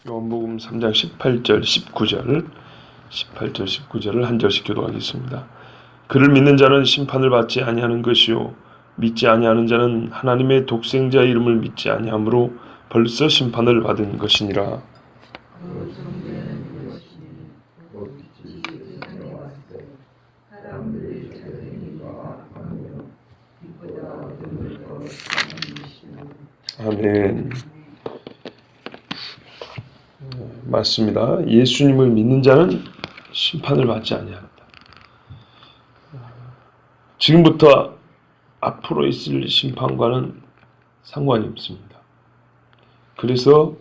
요한복음 3장 18절 19절을 한 절씩 교독하겠습니다. 그를 믿는 자는 심판을 받지 아니하는 것이요 믿지 아니하는 자는 하나님의 독생자의 이름을 믿지 아니하므로 벌써 심판을 받은 것이니라. 아멘. 맞습니다. 예수님을 믿는 자는 심판을 받지 아니한다. 지금부터 앞으로 있을 심판과는 상관이 없습니다. 그래서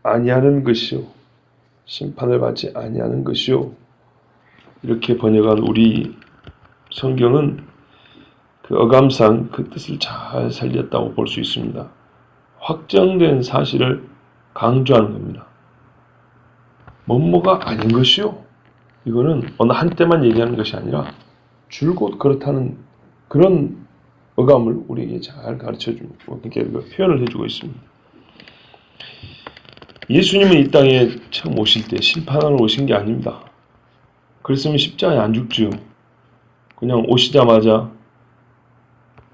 아니하는 것이요 심판을 받지 아니하는 것이요 이렇게 번역한 우리 성경은 그 어감상 그 뜻을 잘 살렸다고 볼 수 있습니다. 확정된 사실을 강조하는 겁니다. 뭐뭐가 아닌 것이요. 이거는 어느 한때만 얘기하는 것이 아니라 줄곧 그렇다는 그런 어감을 우리에게 잘 가르쳐주고 이렇게 표현을 해주고 있습니다. 예수님은 이 땅에 처음 오실 때 심판하러 오신 게 아닙니다. 그랬으면 십자가에 안 죽죠. 그냥 오시자마자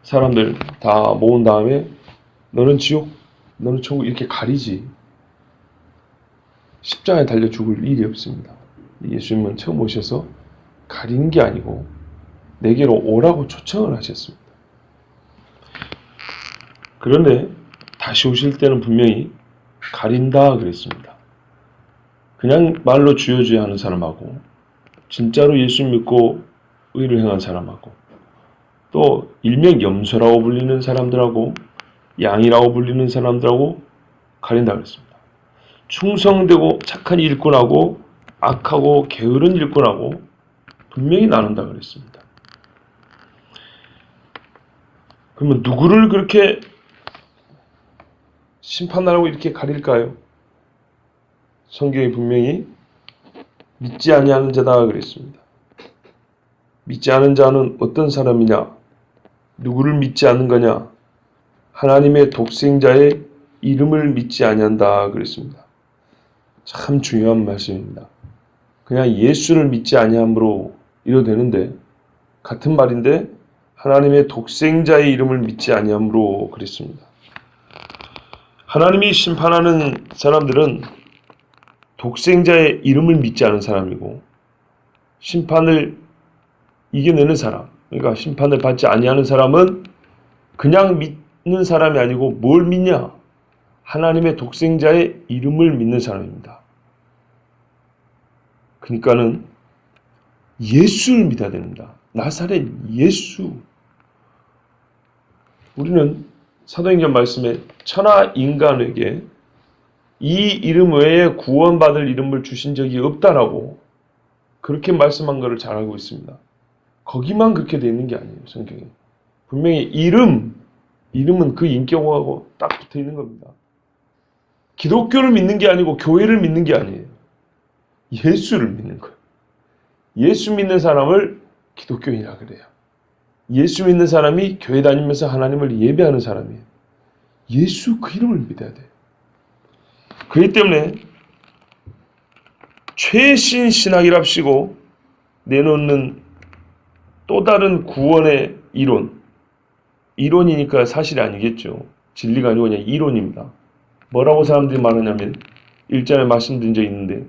사람들 다 모은 다음에 너는 지옥, 너는 천국 이렇게 가리지. 십자가에 달려 죽을 일이 없습니다. 예수님은 처음 오셔서 가리는 게 아니고 내게로 오라고 초청을 하셨습니다. 그런데 다시 오실 때는 분명히 가린다 그랬습니다. 그냥 말로 주여 주여 하는 사람하고 진짜로 예수 믿고 의를 행한 사람하고 또 일명 염소라고 불리는 사람들하고 양이라고 불리는 사람들하고 가린다 그랬습니다. 충성되고 착한 일꾼하고 악하고 게으른 일꾼하고 분명히 나눈다 그랬습니다. 그러면 누구를 그렇게 심판하라고 이렇게 가릴까요? 성경이 분명히 믿지 아니하는 자다 그랬습니다. 믿지 않은 자는 어떤 사람이냐? 누구를 믿지 않는 거냐? 하나님의 독생자의 이름을 믿지 아니한다 그랬습니다. 참 중요한 말씀입니다. 그냥 예수를 믿지 아니함으로 이래도 되는데 같은 말인데 하나님의 독생자의 이름을 믿지 아니함으로 그랬습니다. 하나님이 심판하는 사람들은 독생자의 이름을 믿지 않은 사람이고 심판을 이겨내는 사람, 그러니까 심판을 받지 아니하는 사람은 그냥 믿는 사람이 아니고 뭘 믿냐? 하나님의 독생자의 이름을 믿는 사람입니다. 그러니까는 예수를 믿어야 됩니다. 나사렛 예수. 우리는 사도행전 말씀에 천하 인간에게 이 이름 외에 구원받을 이름을 주신 적이 없다라고 그렇게 말씀한 것을 잘 알고 있습니다. 거기만 그렇게 되어 있는 게 아니에요. 성경에. 분명히 이름은 그 인격하고 딱 붙어 있는 겁니다. 기독교를 믿는 게 아니고 교회를 믿는 게 아니에요. 예수를 믿는 거예요. 예수 믿는 사람을 기독교인이라 그래요. 예수 믿는 사람이 교회 다니면서 하나님을 예배하는 사람이에요. 예수 그 이름을 믿어야 돼요. 그렇기 때문에 최신 신학이랍시고 내놓는 또 다른 구원의 이론이니까 사실이 아니겠죠. 진리가 아니고 그냥 이론입니다. 뭐라고 사람들이 말하냐면 1장에 말씀드린 적이 있는데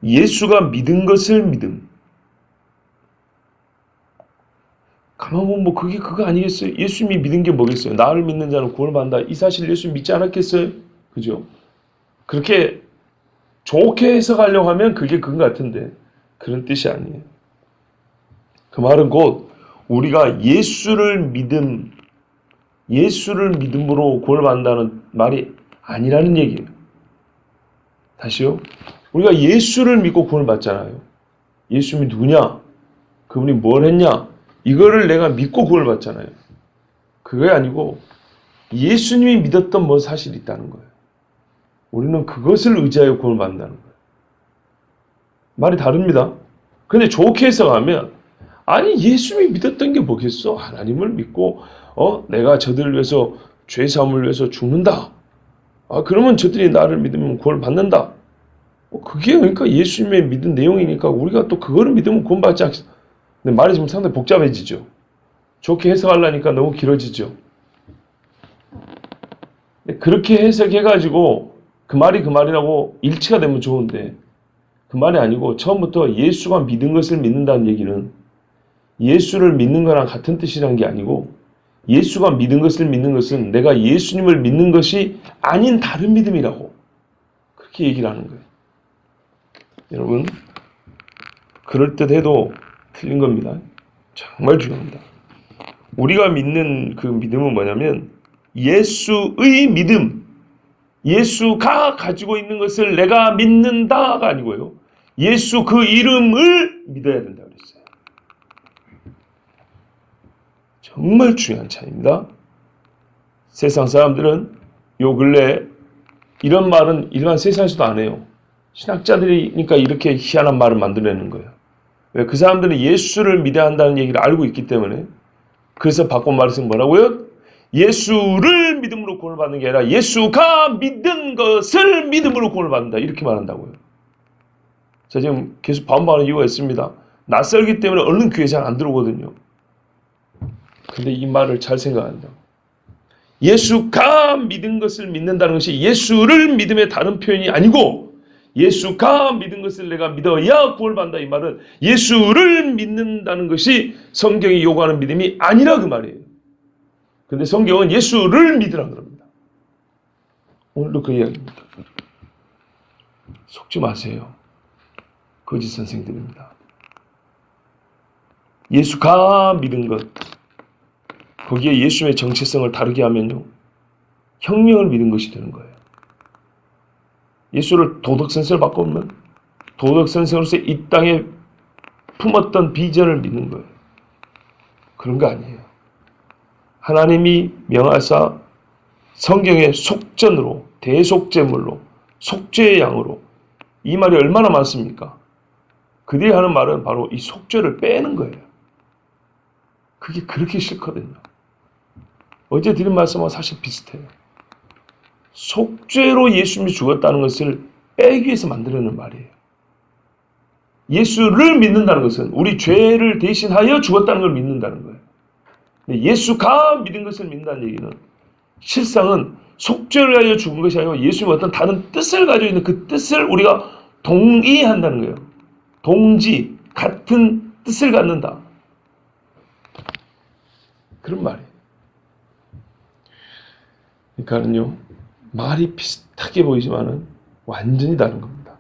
예수가 믿은 것을 믿음. 가만 보면 뭐 그거 아니겠어요? 예수님이 믿은 게 뭐겠어요? 나를 믿는 자는 구원을 받는다. 이 사실 예수 믿지 않았겠어요? 그죠? 그렇게 좋게 해석하려고 하면 그게 그건 같은데 그런 뜻이 아니에요. 그 말은 곧 우리가 예수를 믿음으로 구원을 받는다는 말이 아니라는 얘기예요. 다시요. 우리가 예수를 믿고 구원을 받잖아요. 예수님이 누구냐? 그분이 뭘 했냐? 이거를 내가 믿고 구원을 받잖아요. 그게 아니고 예수님이 믿었던 뭐 사실이 있다는 거예요. 우리는 그것을 의지하여 구원을 받는다는 거예요. 말이 다릅니다. 근데 좋게 해석하면 아니 예수님이 믿었던 게 뭐겠어? 하나님을 믿고 내가 저들을 위해서 죄 사함을 위해서 죽는다. 아, 그러면 저들이 나를 믿으면 구원을 받는다. 그게 그러니까 예수님의 믿은 내용이니까 우리가 또 그거를 믿으면 구원받지 않겠어. 근데 말이 지금 상당히 복잡해지죠. 좋게 해석하려니까 너무 길어지죠. 그렇게 해석해가지고 그 말이 그 말이라고 일치가 되면 좋은데 그 말이 아니고 처음부터 예수가 믿은 것을 믿는다는 얘기는 예수를 믿는 거랑 같은 뜻이라는 게 아니고 예수가 믿은 것을 믿는 것은 내가 예수님을 믿는 것이 아닌 다른 믿음이라고 그렇게 얘기를 하는 거예요. 여러분, 그럴듯해도 틀린 겁니다. 정말 중요합니다. 우리가 믿는 그 믿음은 뭐냐면 예수의 믿음, 예수가 가지고 있는 것을 내가 믿는다가 아니고요. 예수 그 이름을 믿어야 된다고 그랬어요. 정말 중요한 차이입니다. 세상 사람들은 요 근래 이런 말은 일반 세상에서도 안 해요. 신학자들이니까 이렇게 희한한 말을 만들어내는 거예요. 왜? 그 사람들은 예수를 믿어야 한다는 얘기를 알고 있기 때문에. 그래서 바꾼 말은 뭐라고요? 예수를 믿음으로 구원을 받는 게 아니라 예수가 믿은 것을 믿음으로 구원을 받는다. 이렇게 말한다고요. 자, 지금 계속 반복하는 이유가 있습니다. 낯설기 때문에 얼른 귀에 잘 안 들어오거든요. 근데 이 말을 잘 생각한다. 예수가 믿은 것을 믿는다는 것이 예수를 믿음의 다른 표현이 아니고 예수가 믿은 것을 내가 믿어야 구원을 받는다. 이 말은 예수를 믿는다는 것이 성경이 요구하는 믿음이 아니라 그 말이에요. 근데 성경은 예수를 믿으라 그럽니다. 오늘도 그 이야기입니다. 속지 마세요. 거짓 선생들입니다. 예수가 믿은 것, 거기에 예수의 정체성을 다르게 하면요, 혁명을 믿은 것이 되는 거예요. 예수를 도덕선생을 바꾸면 도덕선생으로서 이 땅에 품었던 비전을 믿는 거예요. 그런 거 아니에요. 하나님이 명하사 성경의 속전으로, 대속제물로, 속죄의 양으로, 이 말이 얼마나 많습니까? 그들이 하는 말은 바로 이 속죄를 빼는 거예요. 그게 그렇게 싫거든요. 어제 드린 말씀과 사실 비슷해요. 속죄로 예수님이 죽었다는 것을 빼기 위해서 만들어낸 말이에요. 예수를 믿는다는 것은 우리 죄를 대신하여 죽었다는 걸 믿는다는 거예요. 근데 예수가 믿은 것을 믿는다는 얘기는 실상은 속죄를 하여 죽은 것이 아니고 예수님의 어떤 다른 뜻을 가지고 있는 그 뜻을 우리가 동의한다는 거예요. 동지, 같은 뜻을 갖는다. 그런 말이에요. 그러니까는요, 말이 비슷하게 보이지만은 완전히 다른 겁니다.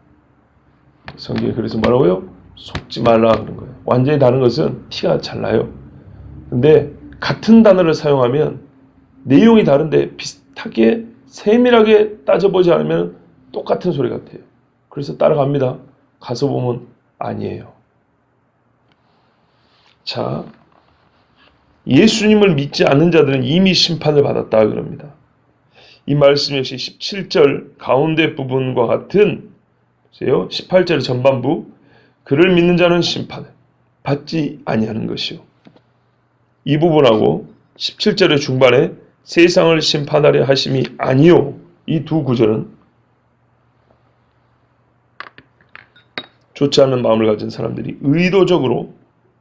성경에 그래서 뭐라고요? 속지 말라 그런 거예요. 완전히 다른 것은 티가 잘 나요. 근데 같은 단어를 사용하면 내용이 다른데 비슷하게 세밀하게 따져보지 않으면 똑같은 소리 같아요. 그래서 따라갑니다. 가서 보면 아니에요. 자, 예수님을 믿지 않는 자들은 이미 심판을 받았다 그럽니다. 이 말씀 역시 17절 가운데 부분과 같은, 보세요. 18절의 전반부, 그를 믿는 자는 심판을 받지 아니하는 것이요. 이 부분하고 17절의 중반에 세상을 심판하려 하심이 아니요. 이 두 구절은 좋지 않은 마음을 가진 사람들이 의도적으로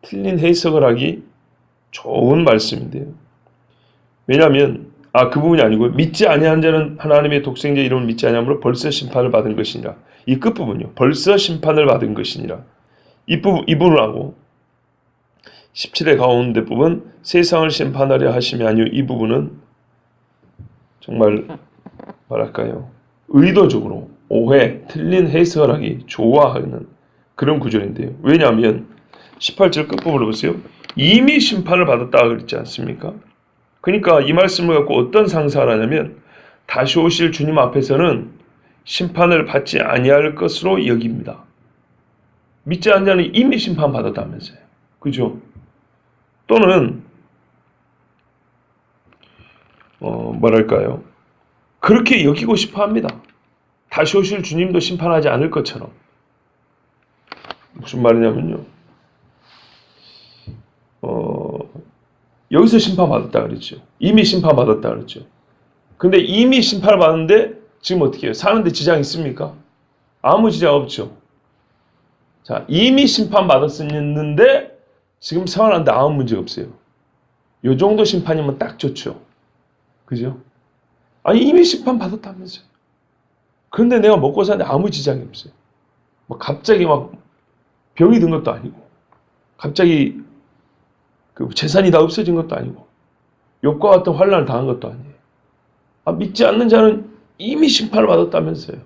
틀린 해석을 하기 좋은 말씀인데요. 왜냐하면 그 부분이 아니고 믿지 아니한 자는 하나님의 독생자 이름을 믿지 아니함으로 벌써 심판을 받은 것이니라. 이 끝부분이요. 벌써 심판을 받은 것이니라. 이 부분하고 17의 가운데 부분 세상을 심판하려 하심이 아니요. 이 부분은 정말 뭐랄까요. 의도적으로 오해, 틀린 해석을 하기 좋아하는 그런 구절인데요. 왜냐하면 18절 끝부분을 보세요. 이미 심판을 받았다 그랬지 않습니까? 그러니까 이 말씀을 갖고 어떤 상상을 하냐면 다시 오실 주님 앞에서는 심판을 받지 아니할 것으로 여깁니다. 믿지 않는 자는 이미 심판받았다면서요. 그죠? 또는 뭐랄까요? 그렇게 여기고 싶어 합니다. 다시 오실 주님도 심판하지 않을 것처럼. 무슨 말이냐면요. 여기서 심판받았다 그랬죠. 이미 심판받았다 그랬죠. 근데 이미 심판을 받았는데 지금 어떻게 해요? 사는데 지장 있습니까? 아무 지장 없죠. 자, 이미 심판받았었는데 지금 생활하는데 아무 문제 없어요. 요 정도 심판이면 딱 좋죠. 그죠? 아니 이미 심판받았다면서요. 그런데 내가 먹고 사는데 아무 지장이 없어요. 뭐 갑자기 막 병이 든 것도 아니고 갑자기 그 재산이 다 없어진 것도 아니고 욥과 같은 환난을 당한 것도 아니에요. 아, 믿지 않는 자는 이미 심판을 받았다면서요.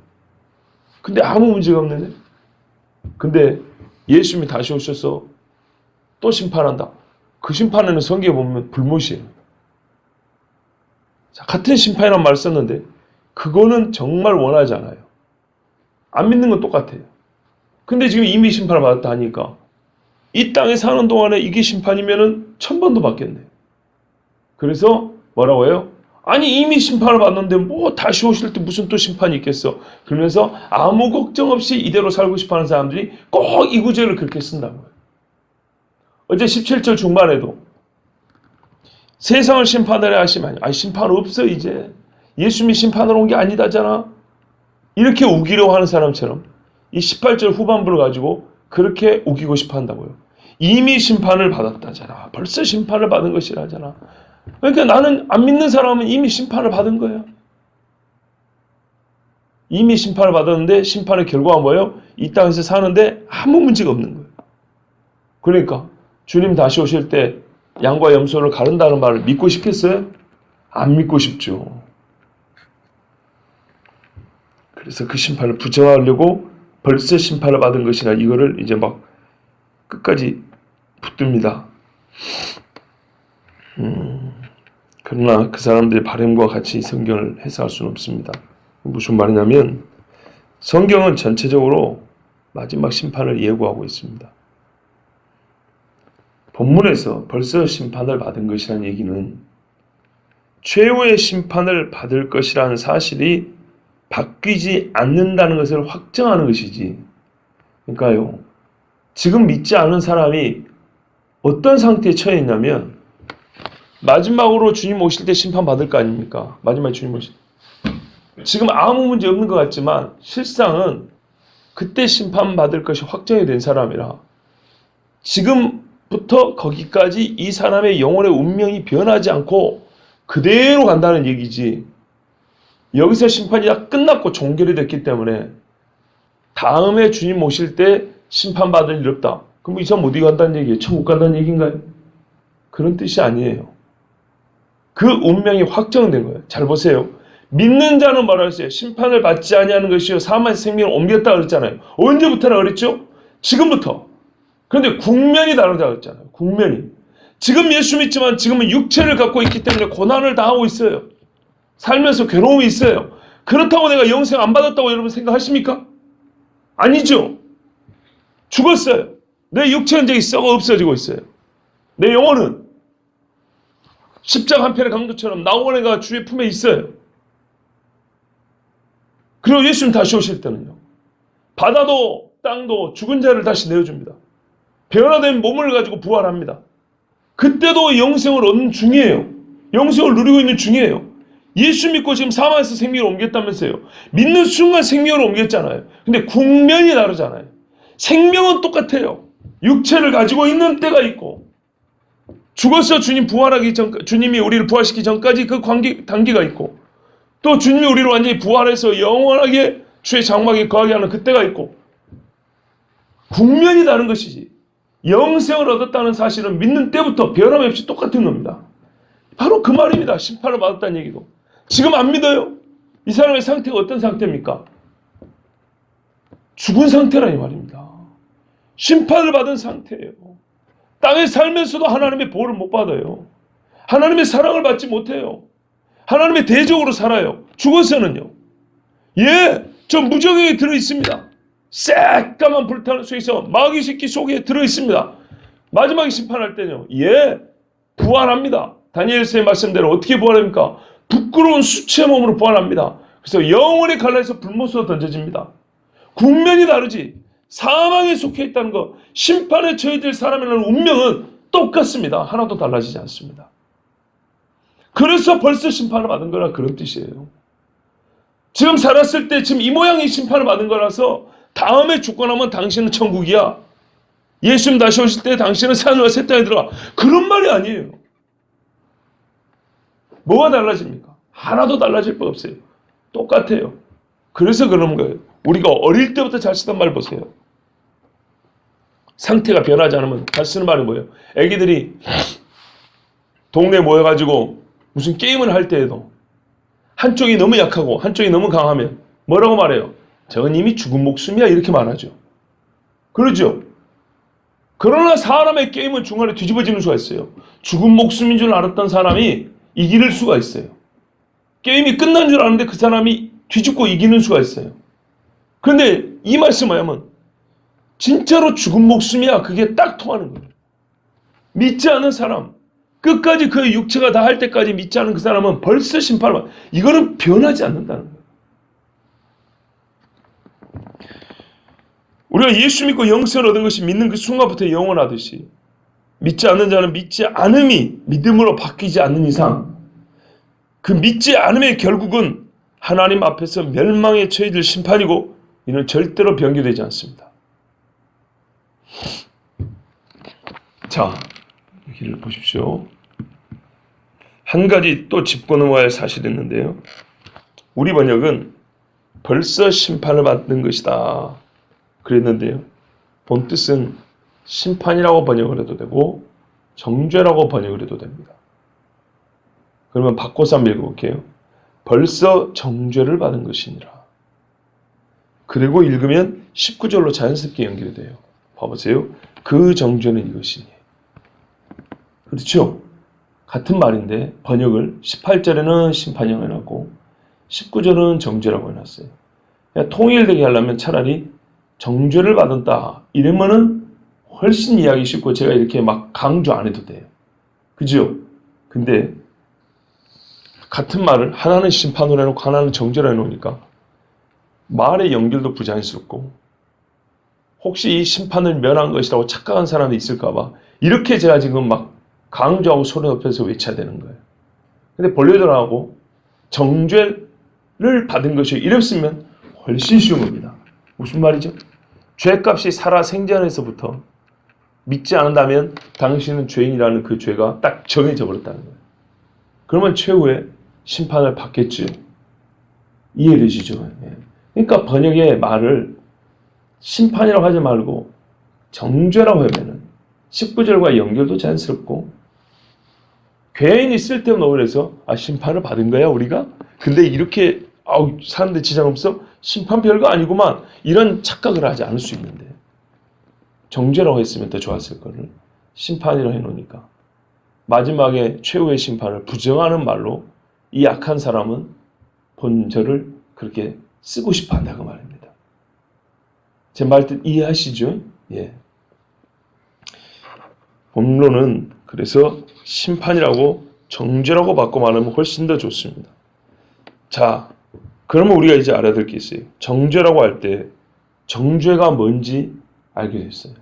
근데 아무 문제가 없는데. 근데 예수님이 다시 오셔서 또 심판한다. 그 심판에는 성경에 보면 불못이에요. 자, 같은 심판이란 말을 썼는데 그거는 정말 원하지 않아요. 안 믿는 건 똑같아요. 근데 지금 이미 심판을 받았다 하니까 이 땅에 사는 동안에 이게 심판이면은 1000번도 받겠네요. 그래서 뭐라고 해요? 아니 이미 심판을 받는데 뭐 다시 오실 때 무슨 또 심판이 있겠어. 그러면서 아무 걱정 없이 이대로 살고 싶어하는 사람들이 꼭 이 구절을 그렇게 쓴다는 거예요. 어제 17절 중반에도 세상을 심판하려 하시면 아니 심판 없어 이제. 예수님이 심판하러 온 게 아니다잖아. 이렇게 우기려고 하는 사람처럼 이 18절 후반부를 가지고 그렇게 우기고 싶어 한다고요. 이미 심판을 받았다잖아. 벌써 심판을 받은 것이라잖아. 그러니까 나는 안 믿는 사람은 이미 심판을 받은 거예요. 이미 심판을 받았는데 심판의 결과가 뭐예요? 이 땅에서 사는데 아무 문제가 없는 거예요. 그러니까 주님 다시 오실 때 양과 염소를 가른다는 말을 믿고 싶겠어요? 안 믿고 싶죠. 그래서 그 심판을 부정하려고 벌써 심판을 받은 것이나 이거를 이제 막 끝까지 붙듭니다. 그러나 그 사람들의 바람과 같이 성경을 해석할 수는 없습니다. 무슨 말이냐면 성경은 전체적으로 마지막 심판을 예고하고 있습니다. 본문에서 벌써 심판을 받은 것이라는 얘기는 최후의 심판을 받을 것이라는 사실이 바뀌지 않는다는 것을 확정하는 것이지. 그러니까요, 지금 믿지 않은 사람이 어떤 상태에 처해 있냐면 마지막으로 주님 오실 때 심판받을 거 아닙니까? 마지막에 주님 오실 때. 지금 아무 문제 없는 것 같지만 실상은 그때 심판받을 것이 확정이 된 사람이라 지금부터 거기까지 이 사람의 영혼의 운명이 변하지 않고 그대로 간다는 얘기지. 여기서 심판이 다 끝났고 종결이 됐기 때문에 다음에 주님 오실 때 심판받을 일 없다. 그럼 이 사람 어디 간다는 얘기예요? 천국 간다는 얘기인가요? 그런 뜻이 아니에요. 그 운명이 확정된 거예요. 잘 보세요. 믿는 자는 뭐라 했어요? 심판을 받지 아니하는 것이요 사망의 생명을 옮겼다 그랬잖아요. 언제부터라 그랬죠? 지금부터. 그런데 국면이 다르다 그랬잖아요. 국면이. 지금 예수 믿지만 지금은 육체를 갖고 있기 때문에 고난을 당하고 있어요. 살면서 괴로움이 있어요. 그렇다고 내가 영생 안 받았다고 여러분 생각하십니까? 아니죠. 죽었어요. 내 육체는 이제 썩어 없어지고 있어요. 내 영혼은 십자가 한 편의 강도처럼 나원해가 주의 품에 있어요. 그리고 예수님 다시 오실 때는요. 바다도 땅도 죽은 자를 다시 내어줍니다. 변화된 몸을 가지고 부활합니다. 그때도 영생을 얻는 중이에요. 영생을 누리고 있는 중이에요. 예수 믿고 지금 사망에서 생명을 옮겼다면서요. 믿는 순간 생명을 옮겼잖아요. 근데 국면이 다르잖아요. 생명은 똑같아요. 육체를 가지고 있는 때가 있고 죽어서 주님 부활하기 전, 주님이 우리를 부활시키기 전까지 그 단계가 있고 또 주님이 우리를 완전히 부활해서 영원하게 주의 장막에 거하게 하는 그때가 있고 국면이 다른 것이지. 영생을 얻었다는 사실은 믿는 때부터 변함없이 똑같은 겁니다. 바로 그 말입니다. 심판을 받았다는 얘기도. 지금 안 믿어요. 이 사람의 상태가 어떤 상태입니까? 죽은 상태라니 말입니다. 심판을 받은 상태예요. 땅에 살면서도 하나님의 보호를 못 받아요. 하나님의 사랑을 받지 못해요. 하나님의 대적으로 살아요. 죽어서는요. 예, 저 무정에 들어있습니다. 새까만 불타는 속에서 마귀 새끼 속에 들어있습니다. 마지막에 심판할 때는요. 예, 부활합니다. 다니엘서의 말씀대로 어떻게 부활합니까? 부끄러운 수치의 몸으로 부활합니다. 그래서 영원히 갈라에서 불못으로 던져집니다. 국면이 다르지. 사망에 속해 있다는 것, 심판에 처해질 사람이라는 운명은 똑같습니다. 하나도 달라지지 않습니다. 그래서 벌써 심판을 받은 거라 그런 뜻이에요. 지금 살았을 때 지금 이 모양의 심판을 받은 거라서 다음에 죽고 나면 당신은 천국이야. 예수님 다시 오실 때 당신은 산으로 새 땅에 들어가. 그런 말이 아니에요. 뭐가 달라집니까? 하나도 달라질 거 없어요. 똑같아요. 그래서 그런 거예요. 우리가 어릴 때부터 잘 쓰던 말 보세요. 상태가 변하지 않으면 잘 쓰는 말이 뭐예요? 애기들이 동네에 모여가지고 무슨 게임을 할 때에도 한쪽이 너무 약하고 한쪽이 너무 강하면 뭐라고 말해요? 저건 이미 죽은 목숨이야 이렇게 말하죠. 그러죠? 그러나 사람의 게임은 중간에 뒤집어지는 수가 있어요. 죽은 목숨인 줄 알았던 사람이 이길 수가 있어요. 게임이 끝난 줄 아는데 그 사람이 뒤집고 이기는 수가 있어요. 그런데 이 말씀 뭐냐면 진짜로 죽은 목숨이야. 그게 딱 통하는 거예요. 믿지 않는 사람, 끝까지 그의 육체가 다 할 때까지 믿지 않은 그 사람은 벌써 심판을 받아. 이거는 변하지 않는다는 거예요. 우리가 예수 믿고 영생을 얻은 것이 믿는 그 순간부터 영원하듯이 믿지 않는 자는 믿지 않음이 믿음으로 바뀌지 않는 이상 그 믿지 않음의 결국은 하나님 앞에서 멸망에 처해질 심판이고 이는 절대로 변개되지 않습니다. 자, 여기를 보십시오. 한 가지 또 짚고 넘어갈 사실이 있는데요. 우리 번역은 벌써 심판을 받는 것이다 그랬는데요. 본뜻은 심판이라고 번역을 해도 되고 정죄라고 번역을 해도 됩니다. 그러면 바꿔서 한번 읽어볼게요. 벌써 정죄를 받은 것이니라. 그리고 읽으면 19절로 자연스럽게 연결이 돼요. 봐보세요. 그 정죄는 이것이니. 그렇죠? 같은 말인데 번역을 18절에는 심판이라고 해놨고 19절은 정죄라고 해놨어요. 그냥 통일되게 하려면 차라리 정죄를 받았다 이러면은 훨씬 이해하기 쉽고 제가 이렇게 막 강조 안 해도 돼요. 그죠? 근데 같은 말을 하나는 심판으로 해놓고 하나는 정죄로 해놓으니까 말의 연결도 부자연스럽고 혹시 이 심판을 면한 것이라고 착각한 사람이 있을까봐 이렇게 제가 지금 막 강조하고 소리 높여서 외쳐야 되는 거예요. 근데 본래들하고 정죄를 받은 것이 이랬으면 훨씬 쉬운 겁니다. 무슨 말이죠? 죄값이 살아 생전에서부터 믿지 않는다면 당신은 죄인이라는 그 죄가 딱 정해져 버렸다는 거예요. 그러면 최후의 심판을 받겠지. 이해되시죠? 그러니까 번역의 말을 심판이라고 하지 말고 정죄라고 하면은 19절과 연결도 자연스럽고 괜히 쓸데없는 오해해서 심판을 받은 거야 우리가? 근데 이렇게 사는데 지장 없어? 심판 별거 아니구만 이런 착각을 하지 않을 수 있는데 정죄라고 했으면 더 좋았을 거를 심판이라고 해놓으니까 마지막에 최후의 심판을 부정하는 말로 이 악한 사람은 본절을 그렇게 쓰고 싶어 한다고 말입니다. 제 말뜻 이해하시죠? 예. 본론은 그래서 심판이라고 정죄라고 바꿔 말하면 훨씬 더 좋습니다. 자, 그러면 우리가 이제 알아야 될 게 있어요. 정죄라고 할 때 정죄가 뭔지 알게 됐어요.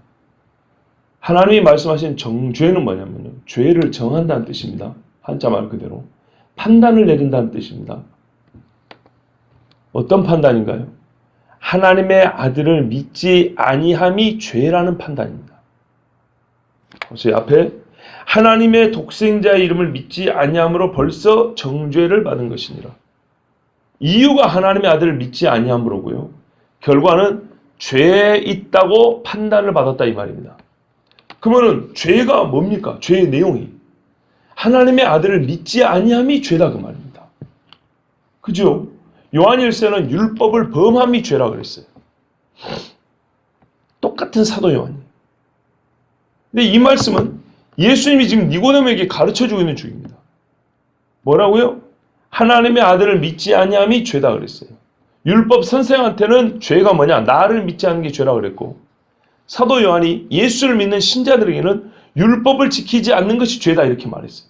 하나님이 말씀하신 정죄는 뭐냐면요. 죄를 정한다는 뜻입니다. 한자 말 그대로. 판단을 내린다는 뜻입니다. 어떤 판단인가요? 하나님의 아들을 믿지 아니함이 죄라는 판단입니다. 보세요. 앞에 하나님의 독생자의 이름을 믿지 아니함으로 벌써 정죄를 받은 것이니라. 이유가 하나님의 아들을 믿지 아니함으로고요. 결과는 죄에 있다고 판단을 받았다 이 말입니다. 그러면은 죄가 뭡니까? 죄의 내용이 하나님의 아들을 믿지 아니함이 죄다 그 말입니다. 그죠? 요한일서는 율법을 범함이 죄라 그랬어요. 똑같은 사도 요한이. 근데 이 말씀은 예수님이 지금 니고데모에게 가르쳐주고 있는 중입니다. 뭐라고요? 하나님의 아들을 믿지 아니함이 죄다 그랬어요. 율법 선생한테는 죄가 뭐냐? 나를 믿지 않는 게 죄라 그랬고 사도 요한이 예수를 믿는 신자들에게는 율법을 지키지 않는 것이 죄다 이렇게 말했어요.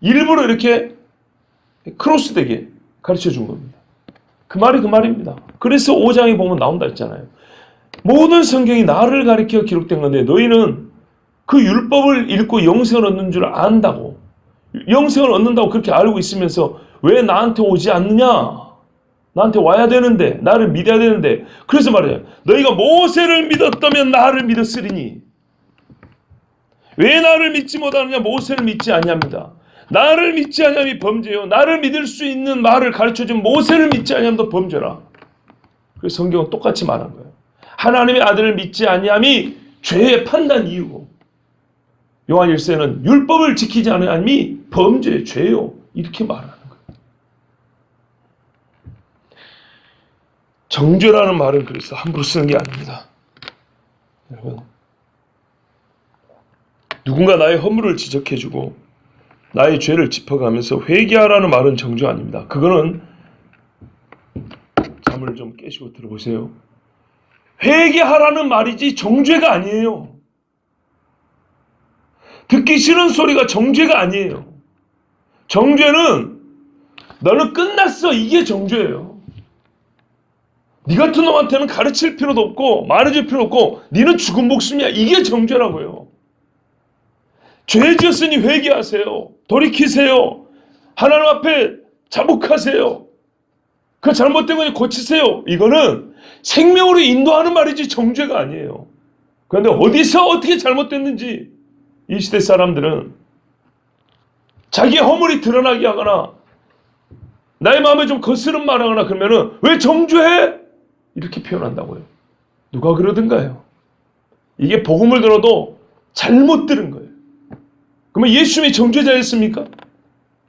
일부러 이렇게 크로스되게 가르쳐준 겁니다. 그 말이 그 말입니다. 그래서 5장에 보면 나온다 했잖아요. 모든 성경이 나를 가리켜 기록된 건데 너희는 그 율법을 읽고 영생을 얻는 줄 안다고 영생을 얻는다고 그렇게 알고 있으면서 왜 나한테 오지 않느냐? 나한테 와야 되는데, 나를 믿어야 되는데. 그래서 말이에요. 너희가 모세를 믿었다면 나를 믿었으리니. 왜 나를 믿지 못하느냐? 모세를 믿지 아니합니다. 나를 믿지 아니함이 범죄요. 나를 믿을 수 있는 말을 가르쳐준 모세를 믿지 아니함도 범죄라. 그래서 성경은 똑같이 말한 거예요. 하나님의 아들을 믿지 아니함이 죄의 판단 이유고, 요한 1세는 율법을 지키지 아니함이 범죄의 죄요. 이렇게 말하는 거예요. 정죄라는 말은 그래서 함부로 쓰는 게 아닙니다. 여러분, 누군가 나의 허물을 지적해주고 나의 죄를 짚어가면서 회개하라는 말은 정죄 아닙니다. 그거는 잠을 좀 깨시고 들어보세요. 회개하라는 말이지 정죄가 아니에요. 듣기 싫은 소리가 정죄가 아니에요. 정죄는 너는 끝났어, 이게 정죄예요. 네 같은 놈한테는 가르칠 필요도 없고 말해줄 필요 없고 너는 죽은 목숨이야, 이게 정죄라고요. 죄 지었으니 회개하세요. 돌이키세요. 하나님 앞에 자복하세요. 그 잘못된 거 고치세요. 이거는 생명으로 인도하는 말이지 정죄가 아니에요. 그런데 어디서 어떻게 잘못됐는지 이 시대 사람들은 자기의 허물이 드러나게 하거나 나의 마음에 좀 거스른 말하거나 그러면은 왜 정죄해? 이렇게 표현한다고요. 누가 그러던가요? 이게 복음을 들어도 잘못 들은 거예요. 그러면 예수님이 정죄자였습니까?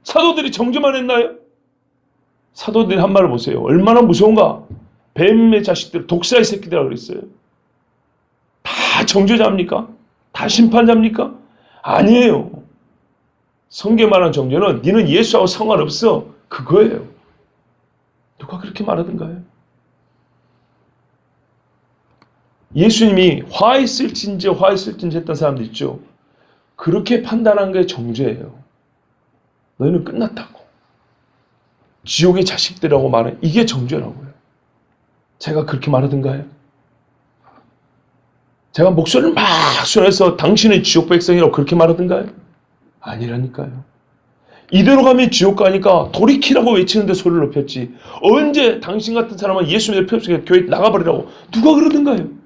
사도들이 정죄만 했나요? 사도들이 한 말을 보세요. 얼마나 무서운가? 뱀의 자식들, 독사의 새끼들이라고 그랬어요. 다 정죄자입니까? 다 심판자입니까? 아니에요. 성경에 말하는 정죄는 너는 예수하고 상관없어, 그거예요. 누가 그렇게 말하던가요? 예수님이 화 있을진지 했던 사람들 있죠. 그렇게 판단한 게 정죄예요. 너희는 끝났다고. 지옥의 자식들이라고 말해. 이게 정죄라고요. 제가 그렇게 말하던가요? 제가 목소리를 막 쏘내서 당신은 지옥 백성이라고 그렇게 말하던가요? 아니라니까요. 이대로 가면 지옥 가니까 돌이키라고 외치는데 소리를 높였지. 언제 당신 같은 사람은 예수님의 표 없이 교회 나가버리라고 누가 그러던가요?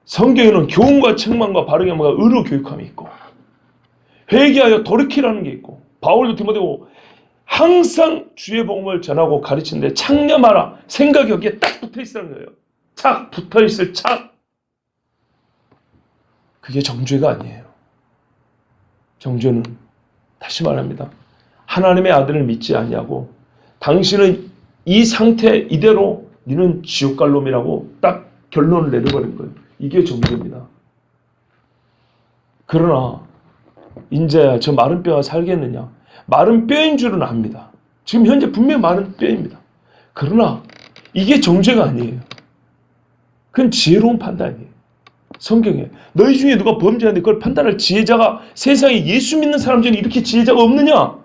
성경에는 교훈과 책망과 바르게 뭐가 의로 교육함이 있고 회개하여 돌이키라는 게 있고 바울도 디모데고 항상 주의 복음을 전하고 가르치는데 창념하라. 생각이 여기에 딱 붙어있다는 거예요. 착 붙어있을 착. 그게 정죄가 아니에요. 정죄는 다시 말합니다. 하나님의 아들을 믿지 아니하고 당신은 이 상태 이대로 너는 지옥 갈 놈이라고 딱 결론을 내려버린 거예요. 이게 정죄입니다. 그러나 이제 저 마른 뼈가 살겠느냐? 마른 뼈인 줄은 압니다. 지금 현재 분명히 마른 뼈입니다. 그러나 이게 정죄가 아니에요. 그건 지혜로운 판단이에요. 성경에 너희 중에 누가 범죄하는데 그걸 판단할 지혜자가 세상에 예수 믿는 사람 중에 이렇게 지혜자가 없느냐?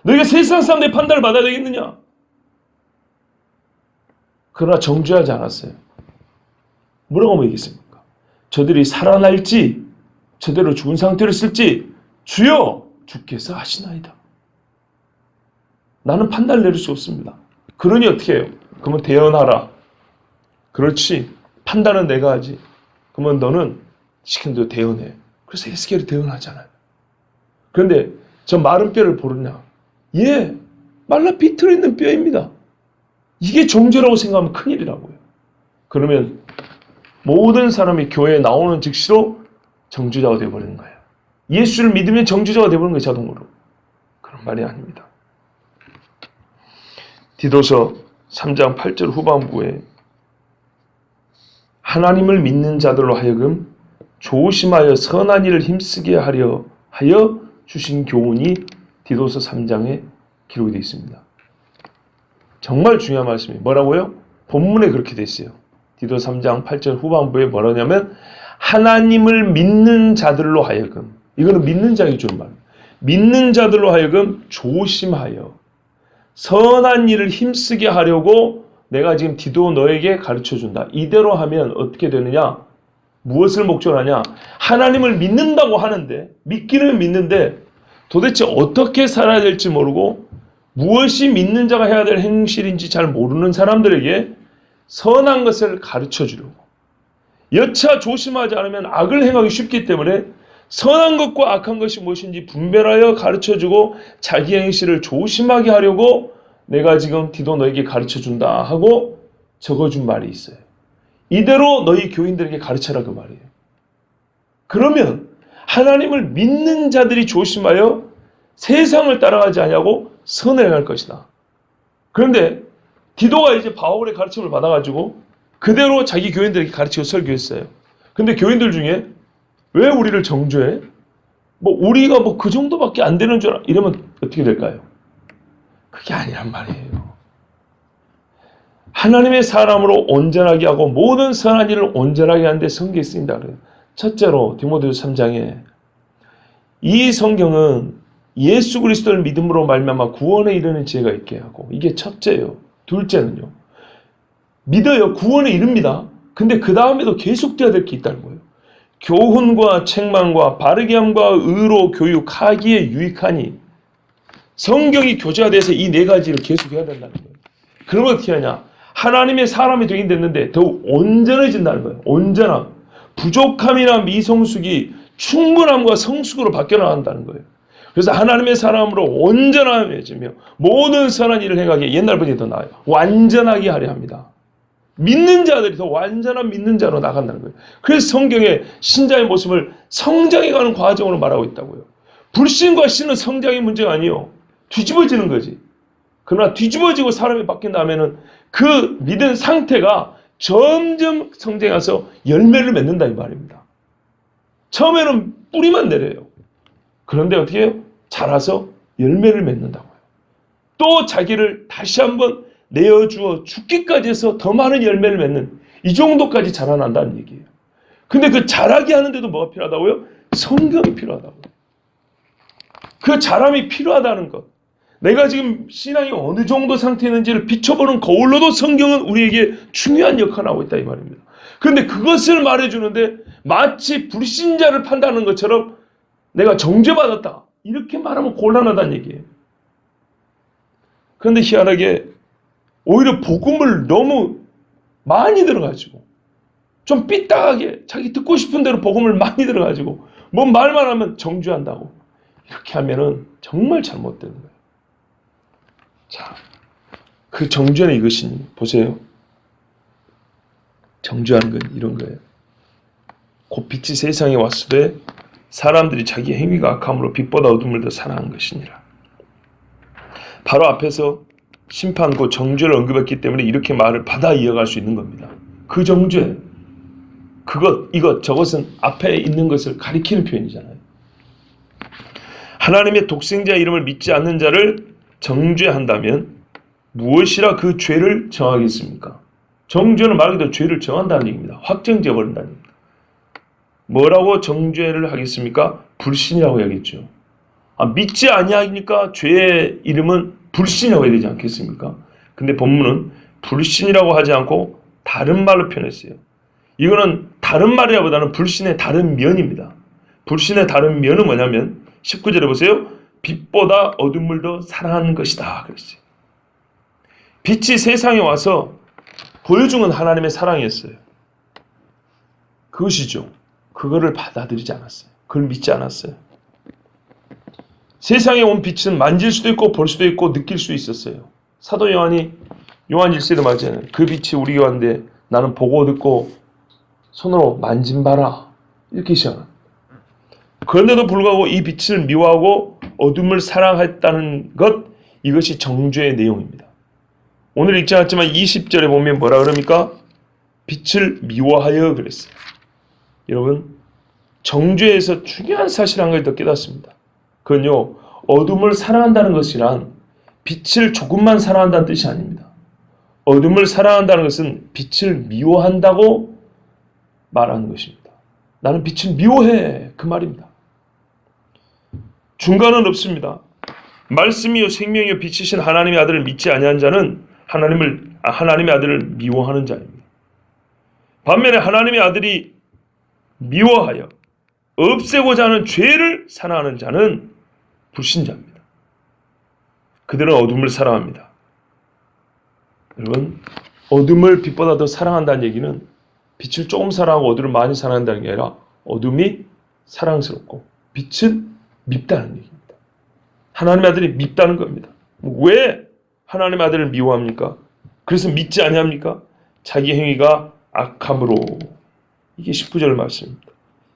너희가 세상 사람들의 판단을 받아야 되겠느냐? 그러나 정죄하지 않았어요. 뭐라고 얘기했습니까? 저들이 살아날지 저대로 죽은 상태로 있을지 주여 주께서 아시나이다. 나는 판단을 내릴 수 없습니다. 그러니 어떻게 해요? 그러면 대언하라. 그렇지. 판단은 내가 하지. 그러면 너는 시킨 대로 대언해. 그래서 에스겔이 대언하잖아요. 그런데 저 마른 뼈를 보느냐? 예, 말라 비틀어 있는 뼈입니다. 이게 정죄라고 생각하면 큰일이라고요. 그러면 모든 사람이 교회에 나오는 즉시로 정죄자가 되어버리는 거예요. 예수를 믿으면 정죄자가 되어버리는 거예요, 자동으로. 그런 말이 아닙니다. 디도서 3장 8절 후반부에 하나님을 믿는 자들로 하여금 조심하여 선한 일을 힘쓰게 하려 하여 주신 교훈이 디도서 3장에 기록이 되어 있습니다. 정말 중요한 말씀이에요. 뭐라고요? 본문에 그렇게 되어 있어요. 디도서 3장 8절 후반부에 뭐라냐면 하나님을 믿는 자들로 하여금, 이거는 믿는 자에게 주는 말이에요. 믿는 자들로 하여금 조심하여 선한 일을 힘쓰게 하려고 내가 지금 디도 너에게 가르쳐준다. 이대로 하면 어떻게 되느냐? 무엇을 목적으로 하냐? 하나님을 믿는다고 하는데, 믿기는 믿는데 도대체 어떻게 살아야 될지 모르고 무엇이 믿는 자가 해야 될 행실인지 잘 모르는 사람들에게 선한 것을 가르쳐 주려고, 여차 조심하지 않으면 악을 행하기 쉽기 때문에 선한 것과 악한 것이 무엇인지 분별하여 가르쳐 주고 자기 행실을 조심하게 하려고 내가 지금 디도 너에게 가르쳐 준다 하고 적어준 말이 있어요. 이대로 너희 교인들에게 가르쳐라 그 말이에요. 그러면 하나님을 믿는 자들이 조심하여 세상을 따라가지 아니하고 선을 행할 것이다. 그런데 디도가 이제 바울의 가르침을 받아가지고 그대로 자기 교인들에게 가르치고 설교했어요. 근데 교인들 중에 왜 우리를 정죄해? 우리가 그 정도밖에 안 되는 줄 알아. 이러면 어떻게 될까요? 그게 아니란 말이에요. 하나님의 사람으로 온전하게 하고 모든 선한 일을 온전하게 하는데 성경에 쓰인다 그래요. 첫째로 디모데후서 3장에 이 성경은 예수 그리스도를 믿음으로 말미암아 구원에 이르는 지혜가 있게 하고, 이게 첫째예요. 둘째는요, 믿어요. 구원에 이릅니다. 근데 그 다음에도 계속돼야 될 게 있다는 거예요. 교훈과 책망과 바르게 함과 의로 교육하기에 유익하니, 성경이 교제화돼서 이 네 가지를 계속해야 된다는 거예요. 그러면 어떻게 하냐? 하나님의 사람이 되긴 됐는데 더욱 온전해진다는 거예요. 온전함. 부족함이나 미성숙이 충분함과 성숙으로 바뀌어 나간다는 거예요. 그래서 하나님의 사람으로 온전함해지며 모든 선한 일을 행하기에, 옛날 분이 더 나아요. 완전하게 하려 합니다. 믿는 자들이 더 완전한 믿는 자로 나간다는 거예요. 그래서 성경에 신자의 모습을 성장해가는 과정으로 말하고 있다고요. 불신과 신은 성장의 문제가 아니에요. 뒤집어지는 거지. 그러나 뒤집어지고 사람이 바뀐 다음에는 그 믿은 상태가 점점 성장해서 열매를 맺는다 이 말입니다. 처음에는 뿌리만 내려요. 그런데 어떻게 해요? 자라서 열매를 맺는다고요. 또 자기를 다시 한번 내어주어 죽기까지 해서 더 많은 열매를 맺는, 이 정도까지 자라난다는 얘기예요. 근데 그 자라게 하는데도 뭐가 필요하다고요? 성경이 필요하다고요. 그 자람이 필요하다는 것. 내가 지금 신앙이 어느 정도 상태에 있는지를 비춰보는 거울로도 성경은 우리에게 중요한 역할을 하고 있다 이 말입니다. 그런데 그것을 말해주는데 마치 불신자를 판단하는 것처럼 내가 정죄받았다 이렇게 말하면 곤란하다는 얘기예요. 그런데 희한하게 오히려 복음을 너무 많이 들어가지고 좀 삐딱하게 자기 듣고 싶은 대로 복음을 많이 들어가지고 뭐 말만 하면 정죄한다고 이렇게 하면은 정말 잘못되는 거예요. 자, 그 정죄는 이것이니 보세요. 정죄하는 건 이런 거예요. 곧 빛이 세상에 왔으되 사람들이 자기 행위가 악함으로 빛보다 어둠을 더 사랑한 것이니라. 바로 앞에서 심판 곧 정죄를 언급했기 때문에 이렇게 말을 받아 이어갈 수 있는 겁니다. 그 정죄, 그것, 이것, 저것은 앞에 있는 것을 가리키는 표현이잖아요. 하나님의 독생자 이름을 믿지 않는 자를 정죄한다면 무엇이라 그 죄를 정하겠습니까? 정죄는 말 그대로 죄를 정한다는 얘기입니다. 확정지어 버린다는 얘기입니다. 뭐라고 정죄를 하겠습니까? 불신이라고 해야겠죠. 믿지 아니하니까 죄의 이름은 불신이라고 해야 되지 않겠습니까? 근데 본문은 불신이라고 하지 않고 다른 말로 표현했어요. 이거는 다른 말이라보다는 불신의 다른 면입니다. 불신의 다른 면은 뭐냐면 19절에 보세요. 빛보다 어둠을 더 사랑하는 것이다 그랬어요. 빛이 세상에 와서 보여준 건 하나님의 사랑이었어요. 그것이죠. 그거를 받아들이지 않았어요. 그걸 믿지 않았어요. 세상에 온 빛은 만질 수도 있고 볼 수도 있고 느낄 수 있었어요. 사도 요한이 요한 1세도 맞잖아요. 그 빛이 우리에게 왔는데 나는 보고 듣고 손으로 만진 바라 이렇게 시작합니다. 그런데도 불구하고 이 빛을 미워하고 어둠을 사랑했다는 것, 이것이 정죄의 내용입니다. 오늘 읽지 않았지만 20절에 보면 뭐라 그럽니까? 빛을 미워하여 그랬어요. 여러분, 정죄에서 중요한 사실 한 가지 더 깨닫습니다. 그건요, 어둠을 사랑한다는 것이란 빛을 조금만 사랑한다는 뜻이 아닙니다. 어둠을 사랑한다는 것은 빛을 미워한다고 말하는 것입니다. 나는 빛을 미워해, 그 말입니다. 중간은 없습니다. 말씀이요 생명이요 빛이신 하나님의 아들을 믿지 아니한 자는 하나님의 아들을 미워하는 자입니다. 반면에 하나님의 아들이 미워하여 없애고자 하는 죄를 사랑하는 자는 불신자입니다. 그들은 어둠을 사랑합니다. 여러분, 어둠을 빛보다 더 사랑한다는 얘기는 빛을 조금 사랑하고 어둠을 많이 사랑한다는 게 아니라 어둠이 사랑스럽고 빛은 밉다는 얘기입니다. 하나님의 아들이 밉다는 겁니다. 왜 하나님의 아들을 미워합니까? 그래서 믿지 아니합니까? 자기 행위가 악함으로. 이게 19절 말씀입니다.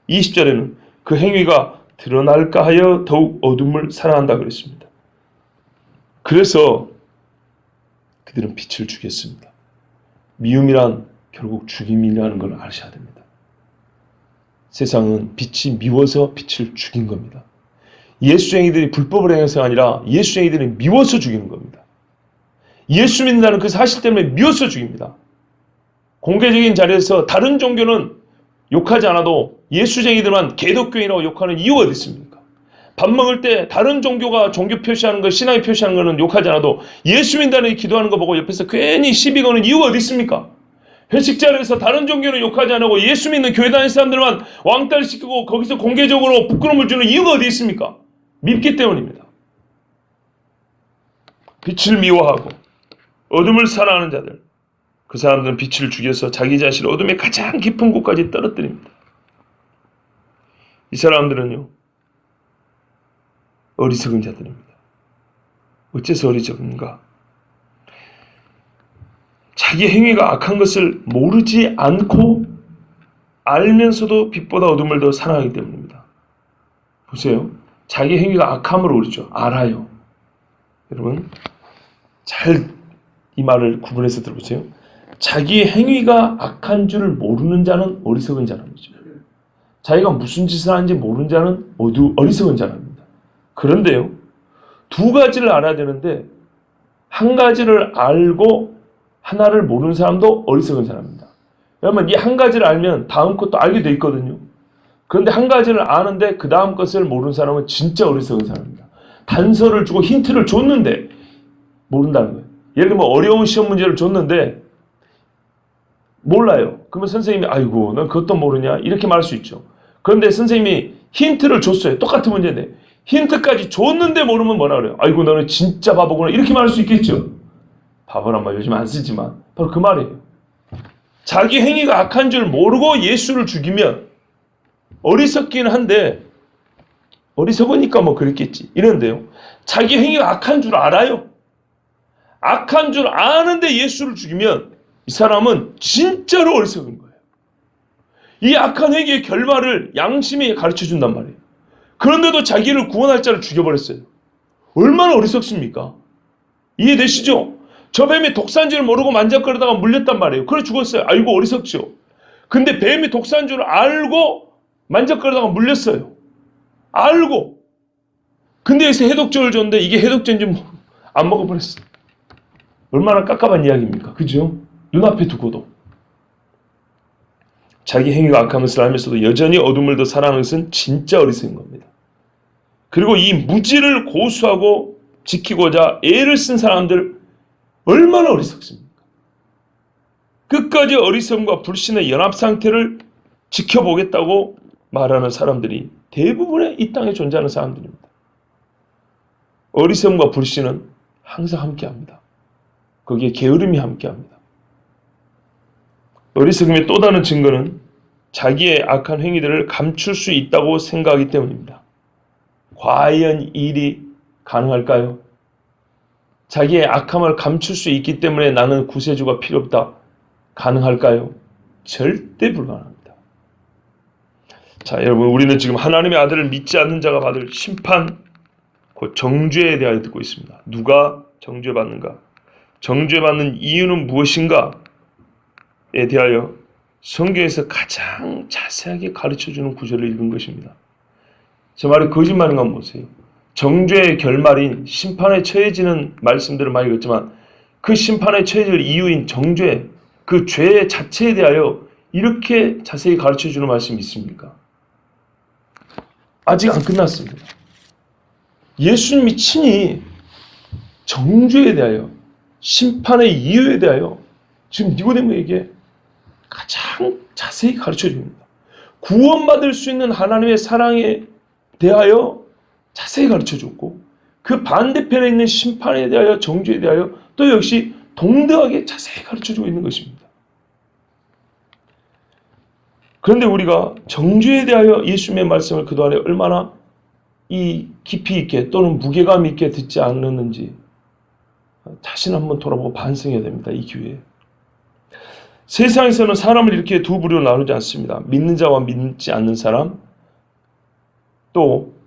20절에는 그 행위가 드러날까 하여 더욱 어둠을 사랑한다 그랬습니다. 그래서 그들은 빛을 죽였습니다. 미움이란 결국 죽임이라는 걸 아셔야 됩니다. 세상은 빛이 미워서 빛을 죽인 겁니다. 예수쟁이들이 불법을 행해서가 아니라 예수쟁이들이 미워서 죽이는 겁니다. 예수 믿는다는 그 사실 때문에 미워서 죽입니다. 공개적인 자리에서 다른 종교는 욕하지 않아도 예수쟁이들만 개독교인이라고 욕하는 이유가 어디 있습니까? 밥 먹을 때 다른 종교가 종교 표시하는 거, 신앙이 표시하는 거는 욕하지 않아도 예수 믿는다는 기도하는 거 보고 옆에서 괜히 시비 거는 이유가 어디 있습니까? 회식 자리에서 다른 종교는 욕하지 않고 예수 믿는 교회 다니는 사람들만 왕따를 시키고 거기서 공개적으로 부끄러움을 주는 이유가 어디 있습니까? 밉기 때문입니다. 빛을 미워하고 어둠을 사랑하는 자들, 그 사람들은 빛을 죽여서 자기 자신을 어둠의 가장 깊은 곳까지 떨어뜨립니다. 이 사람들은요, 어리석은 자들입니다. 어째서 어리석은가? 자기 행위가 악한 것을 모르지 않고 알면서도 빛보다 어둠을 더 사랑하기 때문입니다. 보세요. 자기 행위가 악함을 모르죠. 알아요. 여러분, 잘 이 말을 구분해서 들어보세요. 자기 행위가 악한 줄을 모르는 자는 어리석은 자랍니다. 자기가 무슨 짓을 하는지 모르는 자는 어리석은 자랍니다. 그런데요, 두 가지를 알아야 되는데 한 가지를 알고 하나를 모르는 사람도 어리석은 사람입니다. 왜냐하면 이 한 가지를 알면 다음 것도 알게 돼 있거든요. 그런데 한 가지를 아는데 그 다음 것을 모르는 사람은 진짜 어리석은 사람입니다. 단서를 주고 힌트를 줬는데 모른다는 거예요. 예를 들면 어려운 시험 문제를 줬는데 몰라요. 그러면 선생님이 아이고 넌 그것도 모르냐 이렇게 말할 수 있죠. 그런데 선생님이 힌트를 줬어요. 똑같은 문제인데 힌트까지 줬는데 모르면 뭐라 그래요? 아이고 너는 진짜 바보구나 이렇게 말할 수 있겠죠. 바보란 말 요즘 안 쓰지만 바로 그 말이에요. 자기 행위가 악한 줄 모르고 예수를 죽이면 어리석긴 한데 어리석으니까 뭐 그랬겠지 이런데요. 자기 행위가 악한 줄 알아요. 악한 줄 아는데 예수를 죽이면 이 사람은 진짜로 어리석은 거예요. 이 악한 행위의 결말을 양심이 가르쳐준단 말이에요. 그런데도 자기를 구원할 자를 죽여버렸어요. 얼마나 어리석습니까? 이해되시죠? 저 뱀이 독사인 줄 모르고 만져거리다가 물렸단 말이에요. 그래 죽었어요. 아이고 어리석죠. 근데 뱀이 독사인 줄 알고 만져거리다가 물렸어요. 알고. 근데 여기서 해독제를 줬는데 이게 해독제인지 안 먹어버렸어요. 얼마나 깝깝한 이야기입니까? 그죠? 눈앞에 두고도. 자기 행위가 악한 것을 알면서도 여전히 어둠을 더 사랑하는 것은 진짜 어리석은 겁니다. 그리고 이 무지를 고수하고 지키고자 애를 쓴 사람들 얼마나 어리석습니까? 끝까지 어리석음과 불신의 연합 상태를 지켜보겠다고 말하는 사람들이 대부분의 이 땅에 존재하는 사람들입니다. 어리석음과 불신은 항상 함께합니다. 거기에 게으름이 함께합니다. 어리석음의 또 다른 증거는 자기의 악한 행위들을 감출 수 있다고 생각하기 때문입니다. 과연 이 일이 가능할까요? 자기의 악함을 감출 수 있기 때문에 나는 구세주가 필요 없다. 가능할까요? 절대 불가능합니다. 자, 여러분, 우리는 지금 하나님의 아들을 믿지 않는 자가 받을 심판, 곧 정죄에 대하여 듣고 있습니다. 누가 정죄받는가? 정죄받는 이유는 무엇인가에 대하여 성경에서 가장 자세하게 가르쳐주는 구절을 읽은 것입니다. 저 말이 거짓말인가 한번 보세요. 정죄의 결말인 심판에 처해지는 말씀들을 많이 읽었지만 그 심판에 처해질 이유인 정죄, 그 죄 자체에 대하여 이렇게 자세히 가르쳐주는 말씀이 있습니까? 아직 안 끝났습니다. 예수님이 친히 정죄에 대하여 심판의 이유에 대하여 지금 니고데모에게 가장 자세히 가르쳐 줍니다. 구원받을 수 있는 하나님의 사랑에 대하여 자세히 가르쳐 줬고 그 반대편에 있는 심판에 대하여, 정죄에 대하여 또 역시 동등하게 자세히 가르쳐주고 있는 것입니다. 그런데 우리가 정죄에 대하여 예수님의 말씀을 그동안에 얼마나 이 깊이 있게 또는 무게감 있게 듣지 않았는지 자신 한번 돌아보고 반성해야 됩니다. 이 기회에. 세상에서는 사람을 이렇게 두 부류로 나누지 않습니다. 믿는 자와 믿지 않는 사람, 또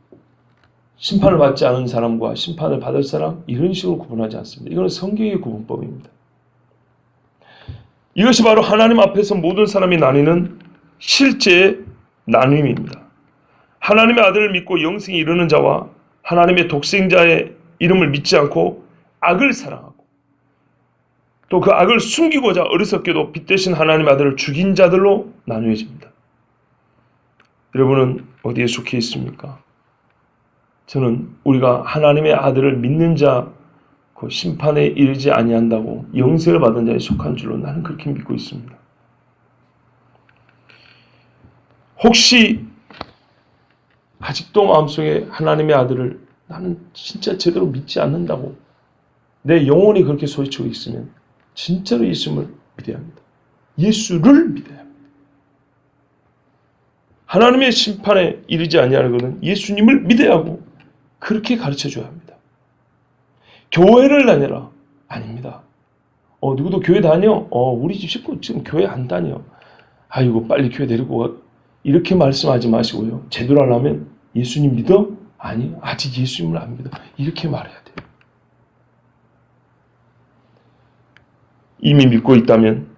심판을 받지 않은 사람과 심판을 받을 사람, 이런 식으로 구분하지 않습니다. 이건 성경의 구분법입니다. 이것이 바로 하나님 앞에서 모든 사람이 나뉘는 실제 나눔입니다. 하나님의 아들을 믿고 영생에 이르는 자와 하나님의 독생자의 이름을 믿지 않고 악을 사랑하고 또 그 악을 숨기고자 어리석게도 빛 대신 하나님의 아들을 죽인 자들로 나누어집니다. 여러분은 어디에 속해 있습니까? 저는 우리가 하나님의 아들을 믿는 자, 그 심판에 이르지 아니한다고 영생을 받은 자에 속한 줄로 나는 그렇게 믿고 있습니다. 혹시 아직도 마음속에 하나님의 아들을 나는 진짜 제대로 믿지 않는다고 내 영혼이 그렇게 소리치고 있으면 진짜로 예수님을 믿어야 합니다. 예수를 믿어야 합니다. 하나님의 심판에 이르지 아니하는 것은 예수님을 믿어야 하고 그렇게 가르쳐줘야 합니다. 교회를 다녀라. 아닙니다. 누구도 교회 다녀? 우리 집 식구 지금 교회 안 다녀. 아이고 빨리 교회 데리고 가. 이렇게 말씀하지 마시고요. 제대로 하려면 예수님 믿어? 아니 아직 예수님을 안 믿어. 이렇게 말해야 돼요. 이미 믿고 있다면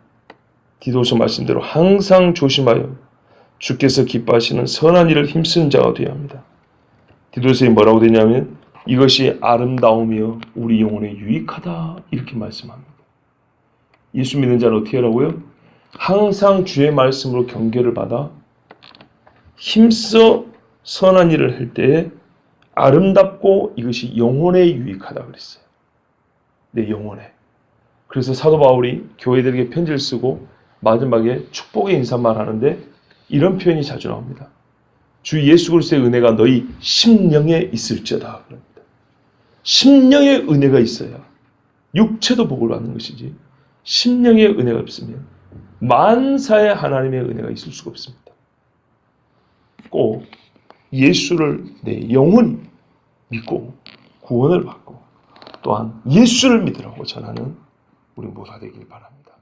디도서 말씀대로 항상 조심하여 주께서 기뻐하시는 선한 일을 힘쓰는 자가 되어야 합니다. 디도서에 뭐라고 되냐면 이것이 아름다우며 우리 영혼에 유익하다 이렇게 말씀합니다. 예수 믿는 자는 어떻게 하라고요? 항상 주의 말씀으로 경계를 받아 힘써 선한 일을 할 때에 아름답고 이것이 영혼에 유익하다 그랬어요. 내 영혼에. 그래서 사도 바울이 교회들에게 편지를 쓰고 마지막에 축복의 인사말 하는데 이런 표현이 자주 나옵니다. 주 예수 그리스도의 은혜가 너희 심령에 있을지어다 그럽니다. 심령의 은혜가 있어야 육체도 복을 받는 것이지 심령의 은혜가 없으면 만사의 하나님의 은혜가 있을 수가 없습니다. 꼭 예수를 내 영혼이 믿고 구원을 받고 또한 예수를 믿으라고 전하는 우리 모두가 되길 바랍니다.